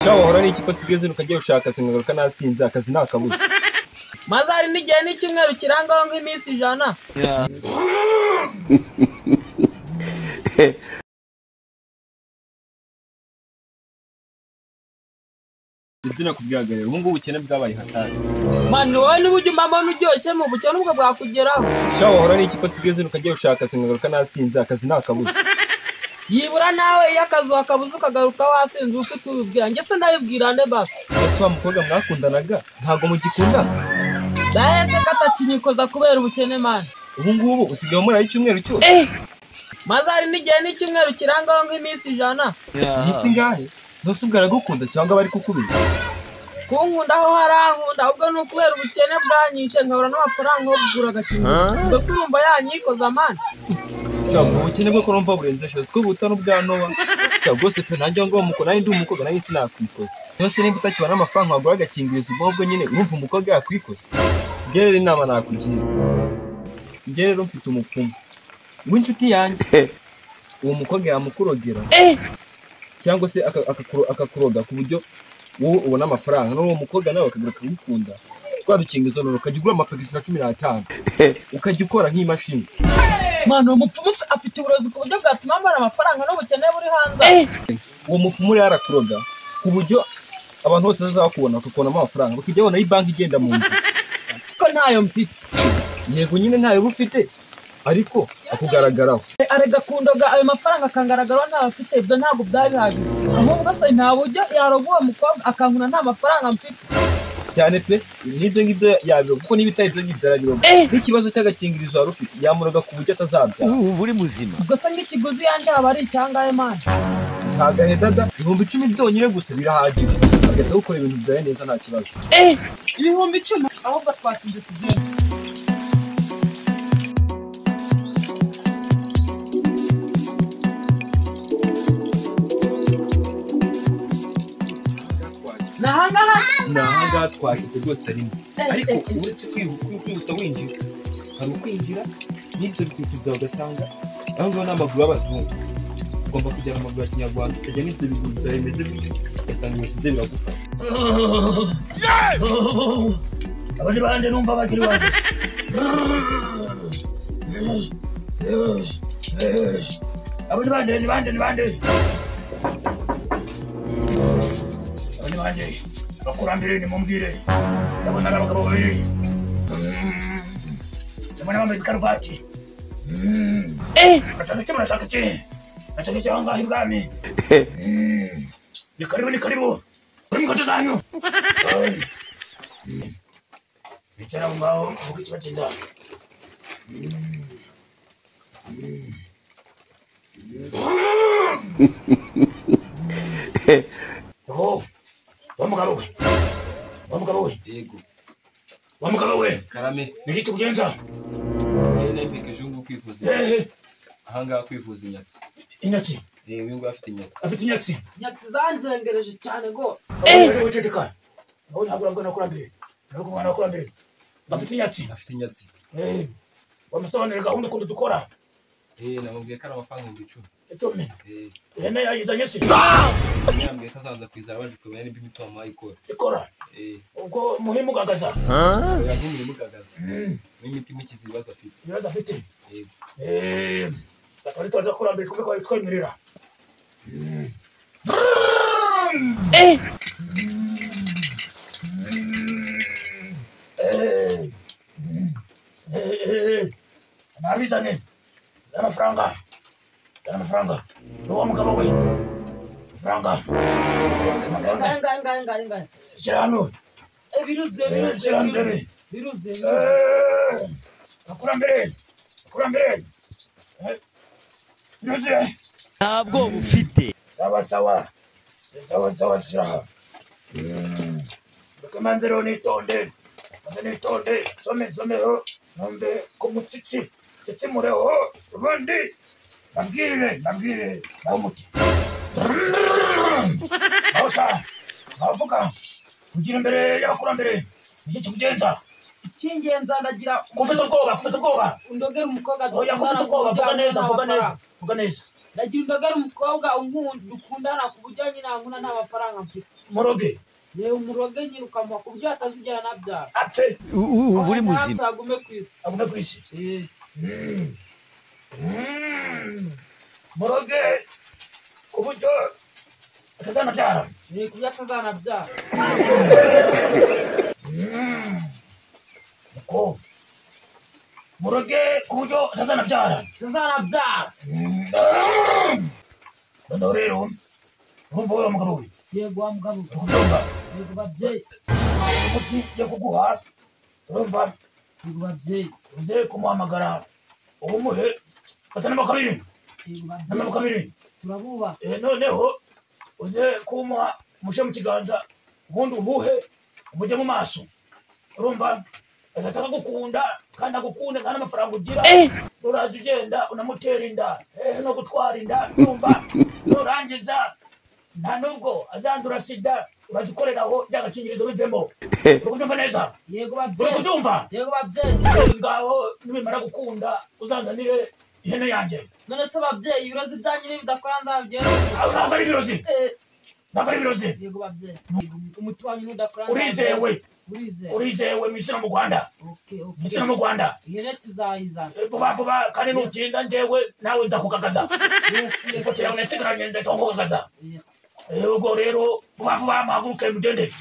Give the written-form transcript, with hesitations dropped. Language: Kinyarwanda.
Cyawo hora ni ikiko tsigeze ukajya ushaka singaruka nasinze akazi nakabuze. Mazari n'igihe n'icyumweru kirangaho nk'iminsi 100. Izina kubyagarira ubu ngubu ukene bwabaye hatari. Mani wowe n'ubujye mama n'uryoshye mu bukene ubwo bwakugeraho. Cyawo hora ni ikiko tsigeze ukajya ushaka singaruka nasinze akazi nakabuze. Yibura nawe iyo akazi wakabuze ukagaruka wasinze ufite ububwira njye se ndabibwira nde basi. Ese wa mukobwa mwakundanaga ntago mugikundana? Dahese katakinyikoza kubera ubukene mani. Ubu ngubu usigaye muri icyumweru cyose. Mazari n'igihe n'icyumweru kirangaho nk'iminsi 100. Nisi ngahe? Ntose ubwaragukunda cyangwa bari kukubira? Kunkunda aho harankunda ahubwo ni ukubera ubukene bwanyishe nkabura n'amafaranga yo kugura agakingo. Mbese urumva yanyikoza mani. Cyangwa ubukene bwo kurumva burenze cyose ko butano bwa Nowa. Cyangwa gose pe nanjye ngo umuko nayo ndi umukobwa nayo sinakwikoza. Yose nimba utakibana amafaranga wagura agakingirizo ubwo nyine urumva umukobwa yakwikoza. Ngere inama nakugira. Ngere rero mfite umupfumu. W'inshuti yanjye. Uwo mukobwa yamukurogera. Cyangwa se akakuroga ku buryo wowe ubona amafaranga n'uwo mukobwa nawe akagaruka kugukunda. Twabikingizo none ukajya ugura amapaketi na 15. Ukajya ukora nk'imashini. Mano umupfumu afite uburozi ku buryo bwatuma mbona amafaranga n'ubukene buri hanze. Uwo mupfumu rero arakuroga ku buryo abantu bose bazakubona bakakubona amafaranga bakijya babona ibanki igenda mu nzu. Ko ntayo mfite. Yego nyine ntayo bufite ariko akugaragaraho. Arega kundoga ayo mafaranga akangaragaraho ntayo mfite ibyo ntabwo byabihagije. Ahubwo se nta buryo yaroguwe mukobwa akankuna nta mafaranga mfite. Cyane pe nibyo ngibyo yabiro kuko nibitaye ibyo ngibyo yarabiro. N'ikibazo cy'agakingirizo wari ufite yamuroga ku buryo atazabyara. Buri muzima. Ubwo se nk'ikiguzi yanje haba ari icyangahe mani. Ntagahedada 10,000 byonyine gusa birahagije. Agahita gukora ibintu byawe neza nta kibazo. 10,000 ahubwo twatsinze tugenda. Nahanga twashyize rwose rimwe ariko uretse kwihuta winjira hari ukwinjira n'ibyo bikutu byawe ugasanga aho ngaho n'amaguru y'abazungu ugomba kujyana amaguru ya kinyarwanda ukajya n'ibyo biguru byawe bimeze bityo ugasanga ibintu bye biragufasha. Abandi bande numva bagira bande abandi bande bakurambire ni mumbwire ndabona abagabo babiri ndabona bambaye karuvati nashaka iki nashaka cyangwa ibwami ni karibu kuri mkoto zanyu bicara ngaho uko kibagenda Wamugabo we. Yego. Wamugabo we. Karame. Nigiti kugenza. Cyene mpike jungu kwifuza. Ahanga kwifuza inyatsi. Inyatsi. Uyu ngo afite inyatsi. Afite inyatsi. Inyatsi zanzengereje cyane gose. Wiceceka. Aho ntabwo urabona kurambere. Ntabwo mwana kurambere. Afite inyatsi. Afite inyatsi. Wamusobanurira gahunda ukuntu dukora. Namubwiye ko ari amafaranga 10. 10. Yene yayizanye se. Nyambye kazaza kwiza baje kubera n'ibyo mitoma ikora. Ikora. Ubwo muhimu gagaza. Yagumye mugagaza. N'imiti mukizi bibaza afite. Bibaza afite. Bakari toza kurambira kumwe kwa twemerera. Nabizane. Amafaranga. Nuwo mugabo we. Franga. Nganga. Shano. Biruze. Akurambere. Biruze. Ntabwo bufite. Sawa shiraha. Bakamandero nitonde. Someho. Nombe kumutsitsi. Mureho. Ubundi. Nabwire. Naumuti. Bavuga kugira imbere y'abakurambere iki kikugenza ikingenza ndagira kufite ubwoba undogera umukobwa oya kufite ubwoba vuga neza ndagira ndagara umukobwa dukundana ku buryo nyine nkuna nta mafaranga mfite. Muroge. Yewe umuroge nyine ukamuha ku buryo atazigera nabyara. Apfe. Uri muzima. Agume ku isi. Agume ku isi. Muroge ku buryo atazanabyara. Ku buryo atazanabyara. Ko muroge ku buryo atazanabyara. Atazanabyara. Noneho rero urumva wowe mugabo we. Yego wa mugabo. Urumva. Yego babyeyi. Umuti yo kuguha. Urumva. Yego babyeyi. Uze kumuhamagara umuhe katanamo kabiri. Yego babyeyi. Tanamo kabiri. Turabuba. Noneho uze kumuha mushe mu kiganza ubundi uhuhe umujye mu maso. Urumva azataka gukunda kandi agukunda nta n'amafaranga ugira. Uraje ugenda unamutera inda no gutwara inda. Urumva nurangiza nta nubwo azandura sida uradukoreraho byagakingirizo bivemo. Urukubyumva neza? Yego babyeyi. Urukubyumva? Yego babyeyi. Ngaho nibimara gukunda uzanzanire ihene yanjye. None se babyeyi ibirozi byanyu nibidakora nzabyera. Ntabwo ari ibirozi. Ntabwo ari ibirozi. Yego babyeyi. Umuti wanyu nudakora urizewe. Urizewe misino mu Rwanda. Misino mu Rwanda. Ihene tuzayizana. Vuba kandi nutinda njyewe nawe nzakukagaza. Ifoto yawe nasigaranye nzakukagaza. Ubwo rero vuba muhaguruke mugende.